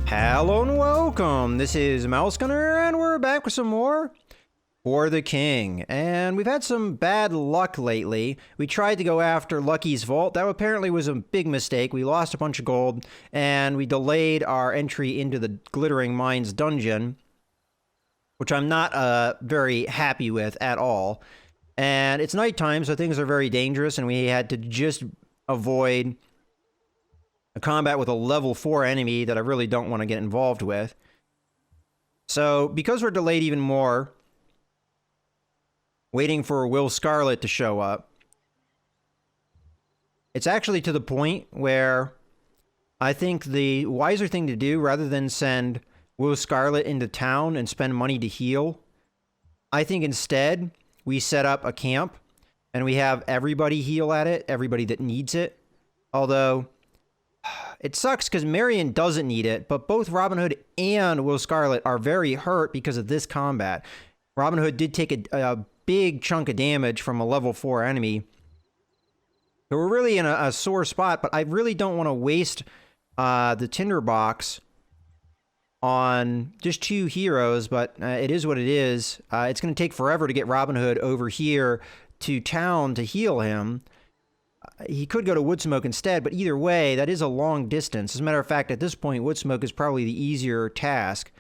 Hello and welcome. This is Mouse Gunner, and we're back with some more For the King. And we've had some bad luck lately. We tried to go after Lucky's Vault. That apparently was a big mistake. We lost a bunch of gold, and we delayed our entry into the Glittering Mines dungeon, which I'm not very happy with at all. And it's nighttime, so things are very dangerous, and we had to just avoid a combat with a level 4 enemy that I really don't want to get involved with. So, because we're delayed even more, waiting for Will Scarlet to show up, it's actually to the point where I think the wiser thing to do, rather than send Will Scarlet into town and spend money to heal, I think instead we set up a camp and we have everybody heal at it, everybody that needs it. Although it sucks because Marion doesn't need it, but both Robin Hood and Will Scarlet are very hurt because of this combat. Robin Hood did take a big chunk of damage from a level 4 enemy. So we're really in a sore spot, but I really don't want to waste the tinderbox on just 2 heroes, but it is what it is. It's going to take forever to get Robin Hood over here to town to heal him. He could go to Woodsmoke instead, but either way, that is a long distance. As a matter of fact, at this point, Woodsmoke is probably the easier task.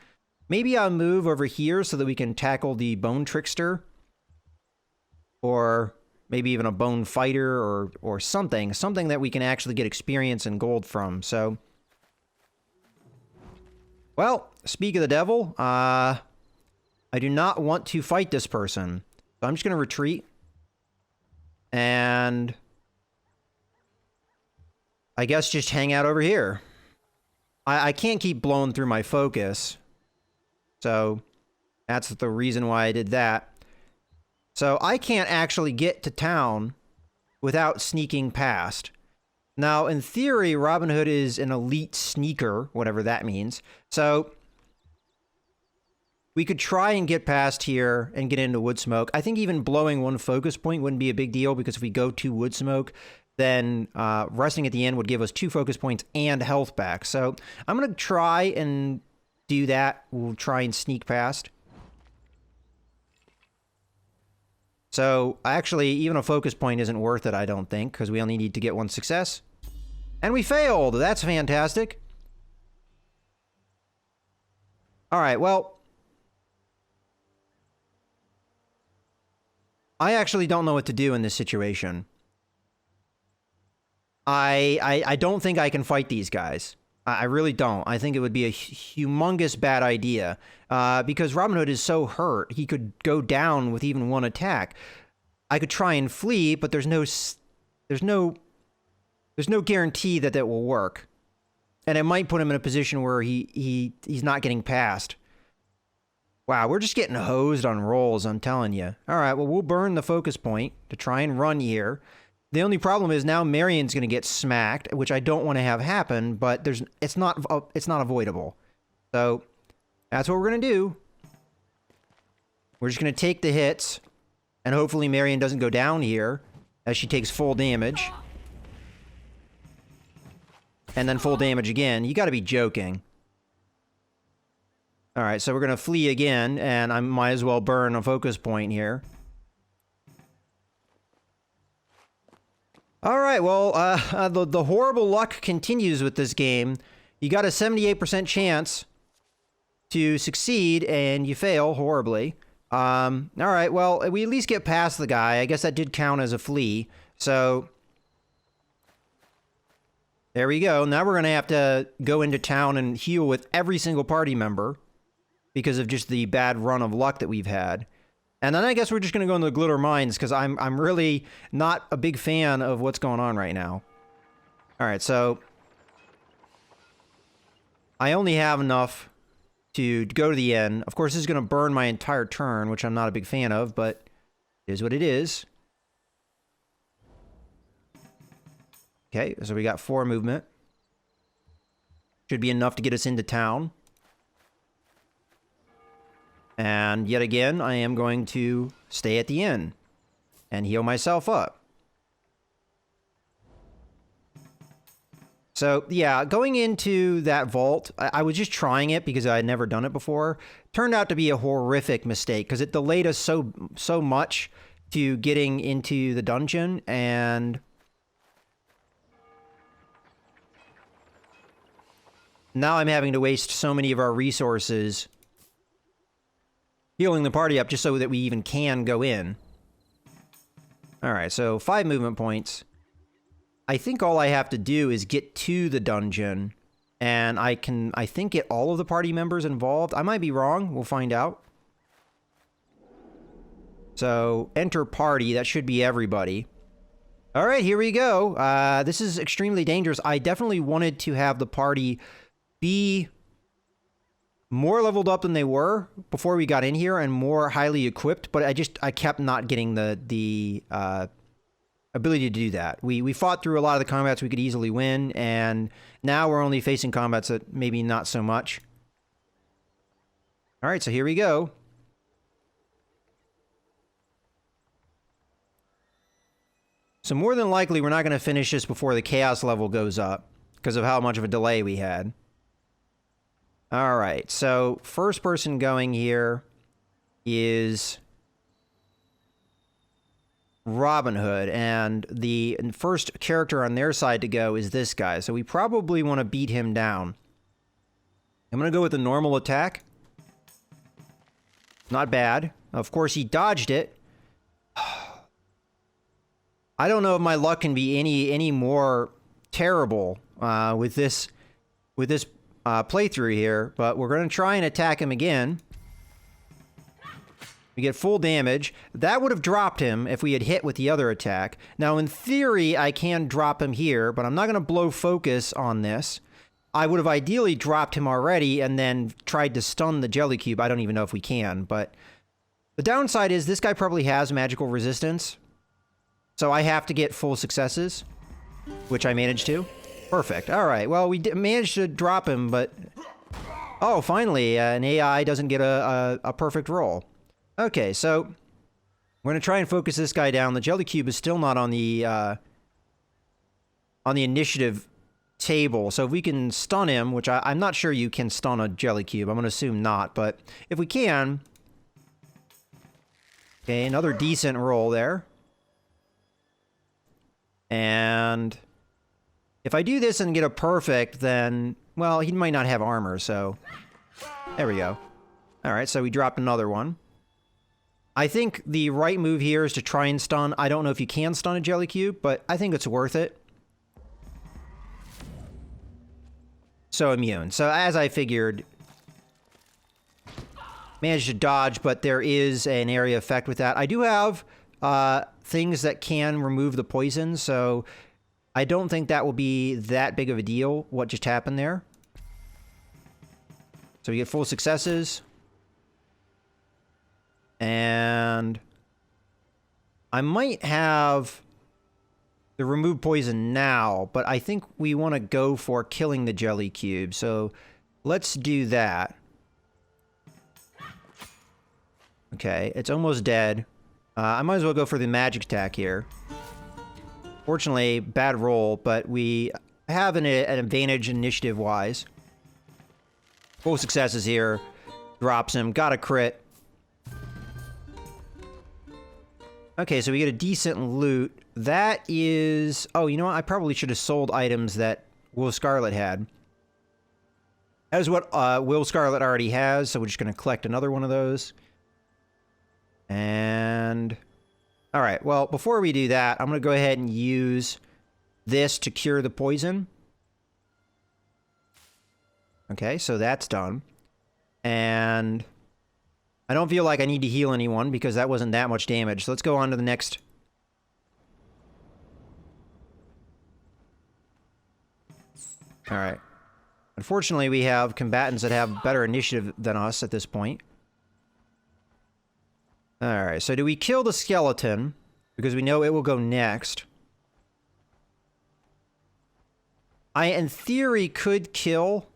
Maybe I'll move over here so that we can tackle the Bone Trickster. Or maybe even a Bone Fighter or something. Something that we can actually get experience and gold from. So, well, speak of the devil, I do not want to fight this person. So I'm just going to retreat. And I guess just hang out over here. I can't keep blowing through my focus. So that's the reason why I did that. So I can't actually get to town without sneaking past. Now, in theory, Robin Hood is an elite sneaker, whatever that means. So we could try and get past here and get into Woodsmoke. I think even blowing 1 focus point wouldn't be a big deal, because if we go to Woodsmoke, then resting at the end would give us 2 focus points and health back. So I'm going to try and do that. We'll try and sneak past. So actually, even a focus point isn't worth it, I don't think, because we only need to get 1 success. And we failed! That's fantastic. Alright, well, I actually don't know what to do in this situation. I don't think I can fight these guys. I really don't. I think it would be a humongous bad idea. Because Robin Hood is so hurt, he could go down with even 1 attack. I could try and flee, but there's no guarantee that that will work. And it might put him in a position where he's not getting past. Wow, we're just getting hosed on rolls, I'm telling you. Alright, well, we'll burn the focus point to try and run here. The only problem is now Marion's going to get smacked, which I don't want to have happen, but it's not avoidable. So that's what we're going to do. We're just going to take the hits, and hopefully Marion doesn't go down here as she takes full damage. And then full damage again. You got to be joking. All right, so we're going to flee again, and I might as well burn a focus point here. All right, well, the horrible luck continues with this game. You got a 78% chance to succeed, and you fail horribly. All right, well, we at least get past the guy. I guess that did count as a flee. So there we go. Now we're going to have to go into town and heal with every single party member because of just the bad run of luck that we've had. And then I guess we're just going to go into the Glitter Mines, because I'm really not a big fan of what's going on right now. Alright, so I only have enough to go to the end. Of course, this is going to burn my entire turn, which I'm not a big fan of, but it is what it is. Okay, so we got 4 movement. Should be enough to get us into town. And yet again, I am going to stay at the inn and heal myself up. So, yeah, going into that vault, I was just trying it because I had never done it before. Turned out to be a horrific mistake because it delayed us so much to getting into the dungeon, and now I'm having to waste so many of our resources healing the party up just so that we even can go in. Alright, so 5 movement points. I think all I have to do is get to the dungeon, and I think, get all of the party members involved. I might be wrong. We'll find out. So, enter party. That should be everybody. All right, here we go. This is extremely dangerous. I definitely wanted to have the party be more leveled up than they were before we got in here and more highly equipped, but I kept not getting the ability to do that. We fought through a lot of the combats we could easily win, and now we're only facing combats that maybe not so much. All right, so here we go. So more than likely, we're not going to finish this before the chaos level goes up because of how much of a delay we had. All right, so first person going here is Robin Hood, and the first character on their side to go is this guy, so we probably want to beat him down. I'm going to go with the normal attack. Not bad. Of course, he dodged it. I don't know if my luck can be any more terrible with this playthrough here, but we're going to try and attack him again. We get full damage. That would have dropped him if we had hit with the other attack. Now, in theory, I can drop him here, but I'm not going to blow focus on this. I would have ideally dropped him already and then tried to stun the jelly cube. I don't even know if we can, but the downside is this guy probably has magical resistance. So I have to get full successes, which I managed to. Perfect. All right. Well, we managed to drop him, but... Oh, finally, an AI doesn't get a perfect roll. Okay, so we're going to try and focus this guy down. The jelly cube is still not on the initiative table. So if we can stun him, which I'm not sure you can stun a jelly cube. I'm going to assume not, but if we can... Okay, another decent roll there. And if I do this and get a perfect, then, well, he might not have armor, so there we go. All right, so we dropped another one. I think the right move here is to try and stun. I don't know if you can stun a jelly cube, but I think it's worth it. So immune. So as I figured, managed to dodge, but there is an area effect with that. I do have things that can remove the poison, so I don't think that will be that big of a deal, what just happened there. So we get full successes. And I might have the remove poison now, but I think we want to go for killing the jelly cube. So let's do that. Okay, it's almost dead. I might as well go for the magic attack here. Fortunately, bad roll, but we have an advantage initiative-wise. Full successes here. Drops him. Got a crit. Okay, so we get a decent loot. That is... Oh, you know what? I probably should have sold items that Will Scarlet had. That is what Will Scarlet already has, so we're just going to collect another one of those. And... Alright, well, before we do that, I'm going to go ahead and use this to cure the poison. Okay, so that's done. And... I don't feel like I need to heal anyone because that wasn't that much damage. So let's go on to the next. Alright. Unfortunately, we have combatants that have better initiative than us at this point. Alright, so do we kill the skeleton? Because we know it will go next. I, in theory, could kill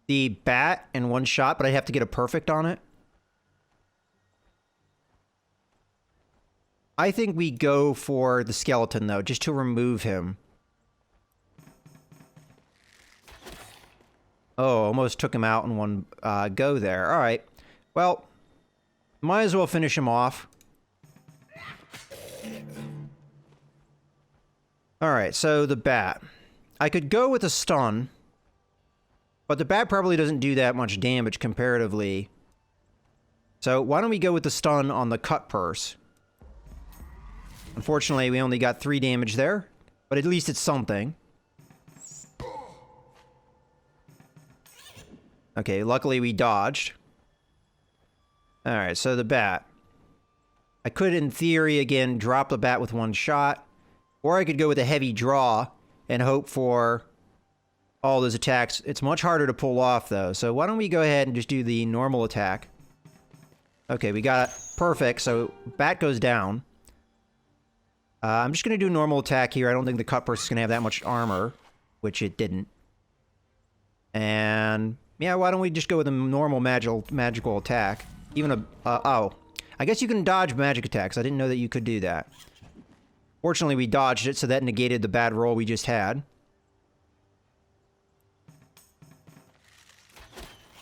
the bat in one shot, but I'd have to get a perfect on it. I think we go for the skeleton, though, just to remove him. Oh, almost took him out in one go there. All right. Well, might as well finish him off. All right, so the bat. I could go with a stun, but the bat probably doesn't do that much damage comparatively. So why don't we go with the stun on the cut purse? Unfortunately, we only got 3 damage there, but at least it's something. Okay, luckily we dodged. Alright, so the bat. I could, in theory, again, drop the bat with one shot, or I could go with a heavy draw and hope for all those attacks. It's much harder to pull off, though, so why don't we go ahead and just do the normal attack. Okay, we got it perfect, so bat goes down. I'm just going to do normal attack here. I don't think the cut purse is going to have that much armor, which it didn't. And yeah, why don't we just go with a normal magical attack? Even a... oh. I guess you can dodge magic attacks. I didn't know that you could do that. Fortunately, we dodged it, so that negated the bad roll we just had.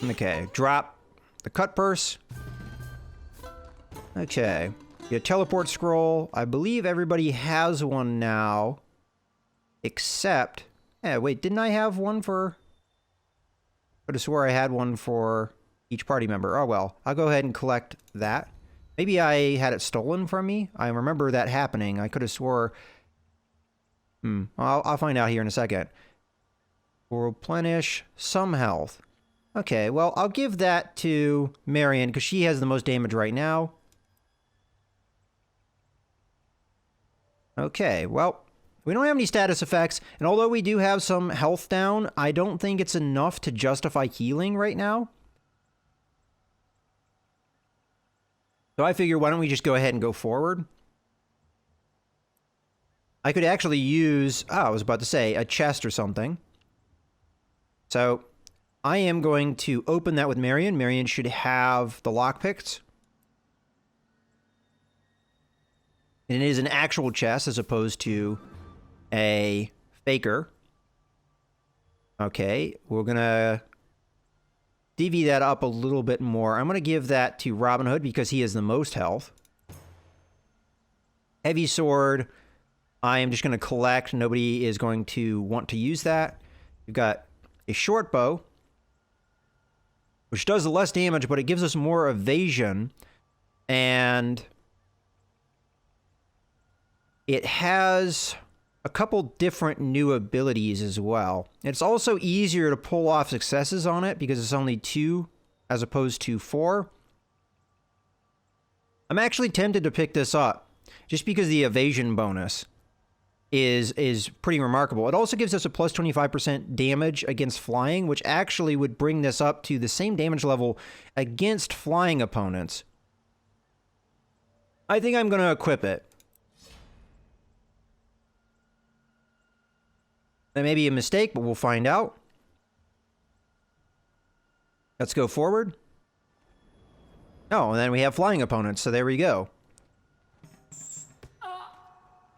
Okay, drop the cut purse. Okay. Get a teleport scroll. I believe everybody has one now. Except... yeah, wait, didn't I have one for... I could have swore I had one for each party member. Oh, well. I'll go ahead and collect that. Maybe I had it stolen from me? I remember that happening. I could have swore... I'll find out here in a second. Will replenish some health. Okay, well, I'll give that to Marion, because she has the most damage right now. Okay, well, we don't have any status effects, and although we do have some health down, I don't think it's enough to justify healing right now. So I figure, why don't we just go ahead and go forward? I could actually use, I was about to say, a chest or something. So I am going to open that with Marion. Marion should have the lockpicks. And it is an actual chest as opposed to a faker. Okay, we're going to divvy that up a little bit more. I'm going to give that to Robin Hood because he has the most health. Heavy sword, I am just going to collect. Nobody is going to want to use that. We've got a short bow, which does less damage, but it gives us more evasion. And it has a couple different new abilities as well. It's also easier to pull off successes on it because it's only 2 as opposed to 4. I'm actually tempted to pick this up just because the evasion bonus is pretty remarkable. It also gives us a plus 25% damage against flying, which actually would bring this up to the same damage level against flying opponents. I think I'm going to equip it. That may be a mistake, but we'll find out. Let's go forward. Oh, and then we have flying opponents, so there we go. A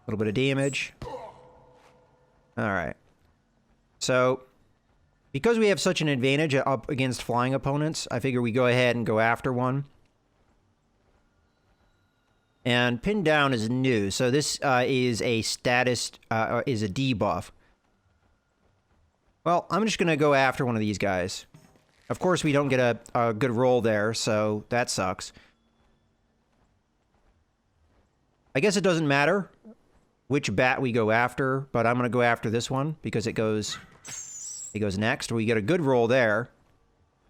little bit of damage. Alright. So, because we have such an advantage up against flying opponents, I figure we go ahead and go after one. And Pin Down is new, so this is a status, is a debuff. Well, I'm just going to go after one of these guys. Of course, we don't get a good roll there, so that sucks. I guess it doesn't matter which bat we go after, but I'm going to go after this one because it goes next. We get a good roll there.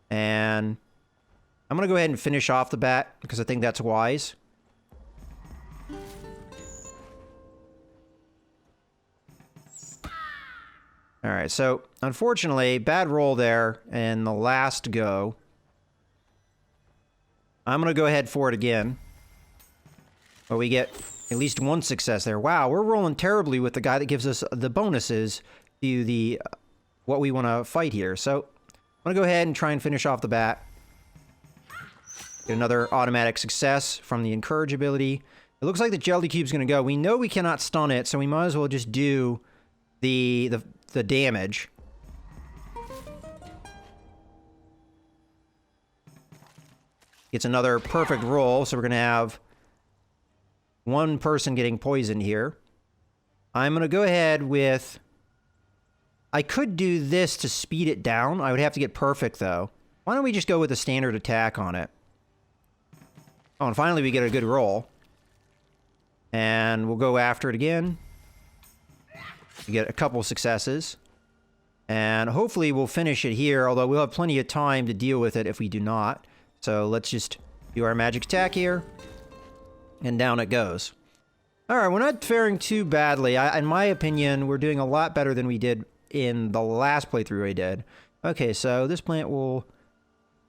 And I'm going to go ahead and finish off the bat because I think that's wise. Alright, so unfortunately, bad roll there in the last go. I'm going to go ahead for it again. But we get at least one success there. Wow, we're rolling terribly with the guy that gives us the bonuses to the what we want to fight here. So I'm going to go ahead and try and finish off the bat. Get another automatic success from the Encourage ability. It looks like the Jelly Cube's going to go. We know we cannot stun it, so we might as well just do the damage. It's another perfect roll, so we're going to have one person getting poisoned here. I'm going to go ahead with... I could do this to speed it down. I would have to get perfect, though. Why don't we just go with a standard attack on it? Oh, and finally we get a good roll. And we'll go after it again. We get a couple successes. And hopefully we'll finish it here, although we'll have plenty of time to deal with it if we do not. So let's just do our magic attack here. And down it goes. Alright, we're not faring too badly. In my opinion, we're doing a lot better than we did in the last playthrough I did. Okay, so this plant will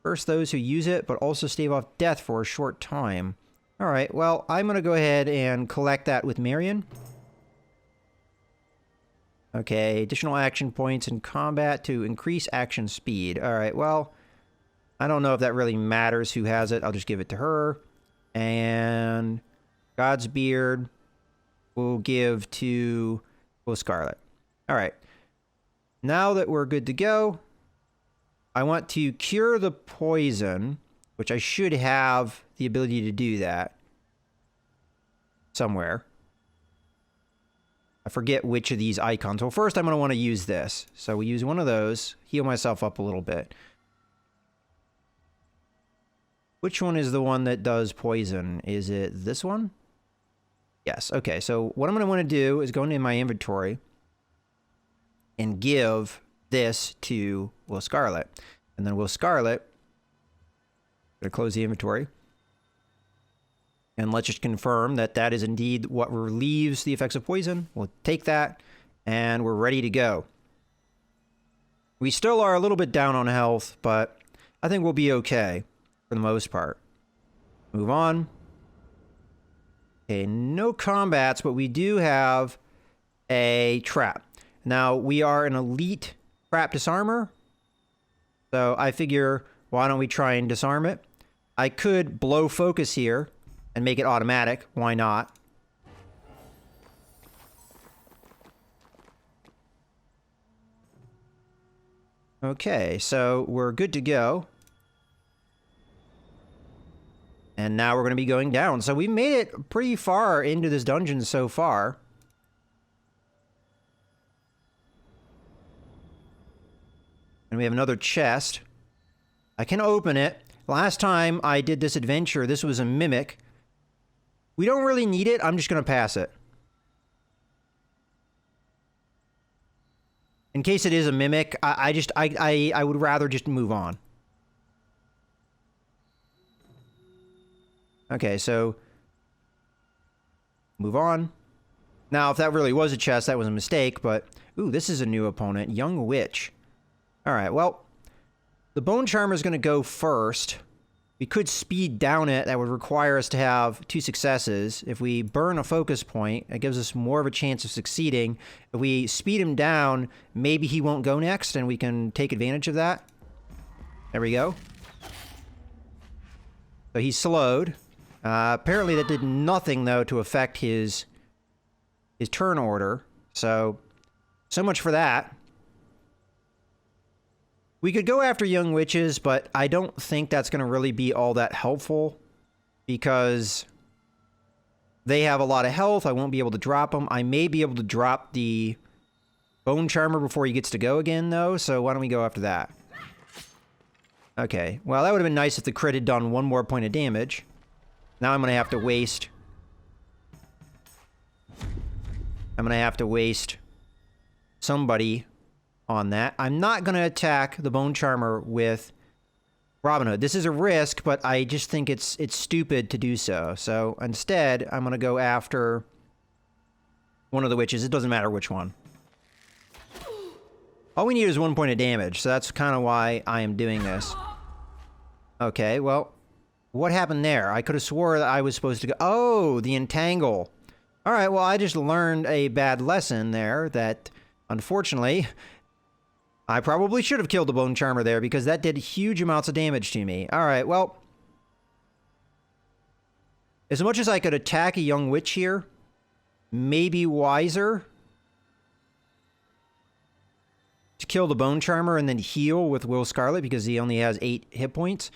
curse those who use it, but also stave off death for a short time. Alright, well, I'm going to go ahead and collect that with Marion. Okay, additional action points in combat to increase action speed. Alright, well, I don't know if that really matters who has it. I'll just give it to her. And God's Beard we'll give to Will Scarlet. Alright. Now that we're good to go, I want to cure the poison, which I should have the ability to do that somewhere. I forget which of these icons. Well, first I'm going to want to use this. So we use one of those, heal myself up a little bit. Which one is the one that does poison? Is it this one? Yes. Okay, so what I'm going to want to do is go into my inventory and give this to Will Scarlet. And then Will Scarlet, I'm going to close the inventory. And let's just confirm that that is indeed what relieves the effects of poison. We'll take that, and we're ready to go. We still are a little bit down on health, but I think we'll be okay for the most part. Move on. Okay, no combats, but we do have a trap. Now, we are an elite trap disarmer, so I figure, why don't we try and disarm it? I could blow focus here and make it automatic. Why not? Okay, so we're good to go. And now we're going to be going down. So we made it pretty far into this dungeon so far. And we have another chest. I can open it. Last time I did this adventure, this was a mimic. We don't really need it. I'm just going to pass it. In case it is a mimic, I would rather just move on. Okay, so move on. Now, if that really was a chest, that was a mistake, but ooh, this is a new opponent, Young Witch. All right, well, the Bone Charmer is going to go first. We could speed down it. That would require us to have 2 successes. If we burn a focus point, it gives us more of a chance of succeeding. If we speed him down, maybe he won't go next, and we can take advantage of that. There we go. So he's slowed. Apparently that did nothing, though, to affect his turn order. So much for that. We could go after Young Witches, but I don't think that's going to really be all that helpful because they have a lot of health. I won't be able to drop them. I may be able to drop the Bone Charmer before he gets to go again, though, so why don't we go after that? Okay, well, that would have been nice if the crit had done 1 more point of damage. Now I'm going to have to waste... somebody on that. I'm not going to attack the Bone Charmer with Robin Hood. This is a risk, but I just think it's stupid to do so. So instead, I'm going to go after one of the witches. It doesn't matter which one. All we need is 1 point of damage, so that's kind of why I am doing this. Okay, well, what happened there? I could have swore that I was supposed to go... Oh, the entangle. All right, well, I just learned a bad lesson there that, unfortunately... I probably should have killed the Bone Charmer there because that did huge amounts of damage to me. Alright, well... As much as I could attack a Young Witch here, maybe wiser to kill the Bone Charmer and then heal with Will Scarlet because he only has 8 hit points.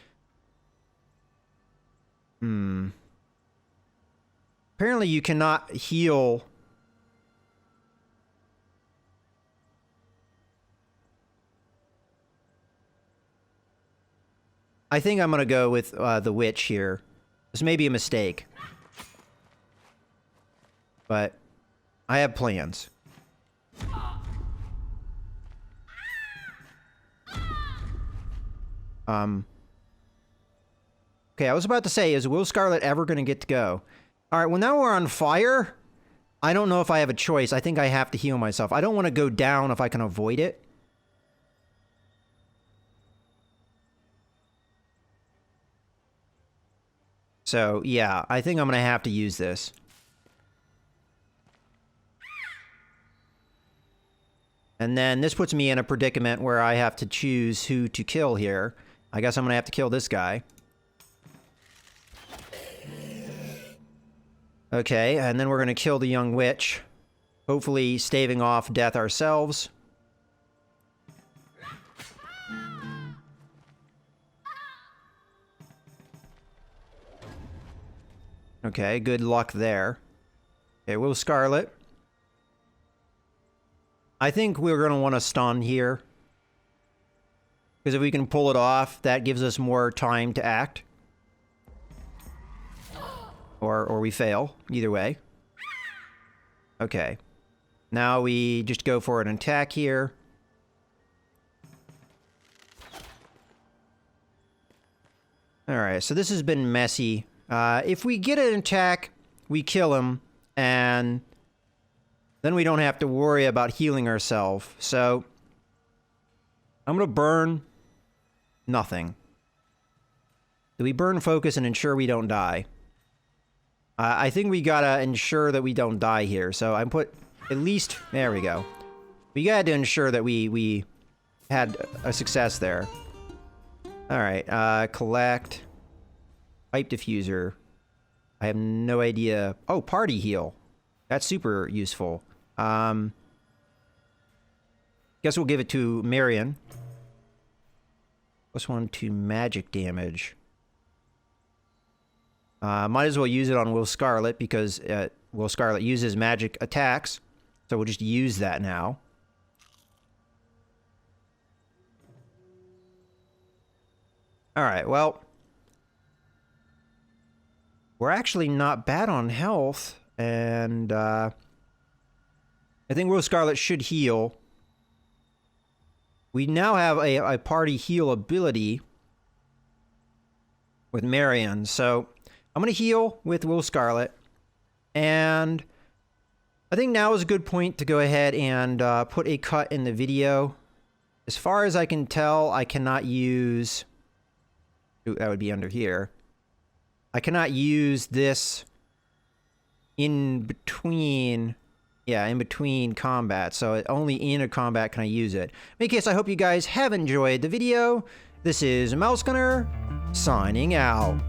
Apparently you cannot heal. I think I'm gonna go with the witch here. This may be a mistake. But I have plans. Okay, I was about to say, is Will Scarlet ever gonna get to go? Alright, well now we're on fire. I don't know if I have a choice. I think I have to heal myself. I don't want to go down if I can avoid it. So, yeah, I think I'm gonna have to use this. And then this puts me in a predicament where I have to choose who to kill here. I guess I'm gonna have to kill this guy. Okay, and then we're gonna kill the young witch. Hopefully staving off death ourselves. Okay, good luck there. Okay, Will Scarlet. I think we're going to want to stun here. Because if we can pull it off, that gives us more time to act. Or we fail. Either way. Okay. Now we just go for an attack here. Alright, so this has been messy. If we get an attack, we kill him, and then we don't have to worry about healing ourselves. So, I'm gonna burn nothing. Do we burn focus and ensure we don't die? I think we gotta ensure that we don't die here. So I put at least, there we go. We gotta ensure that we had a success there. Alright, collect. Pipe diffuser. I have no idea. Oh, party heal. That's super useful. Guess we'll give it to Marion. +1 to magic damage. Might as well use it on Will Scarlet because Will Scarlet uses magic attacks. So we'll just use that now. Alright, well. We're actually not bad on health, and I think Will Scarlet should heal. We now have a party heal ability with Marion, so I'm going to heal with Will Scarlet, and I think now is a good point to go ahead and put a cut in the video. As far as I can tell, I cannot use... Ooh, that would be under here. I cannot use this in between, yeah, in between combat. So only in a combat can I use it. In any case, I hope you guys have enjoyed the video. This is Mouse Gunner, signing out.